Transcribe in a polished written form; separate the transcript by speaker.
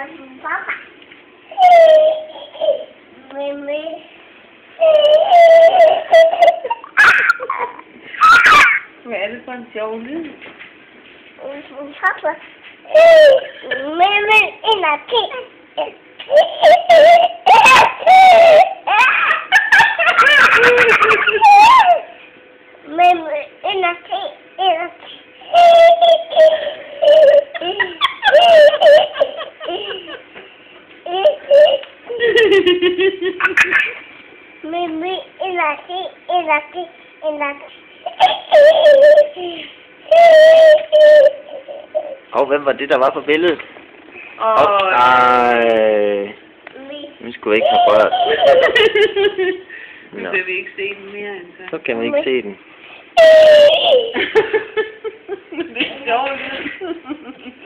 Speaker 1: Pappa. Mimi.
Speaker 2: Hvad er det for en sjov lyd?
Speaker 1: Pappa. Mimi in a tea. Mimi in a tea. Mimi in a tea.
Speaker 3: Og hvem var det, der var på billedet? Nu skulle ikke have rørt.
Speaker 2: Nu kan vi ikke se den mere end så.
Speaker 3: Så kan man ikke se den.
Speaker 2: Det er sjovt.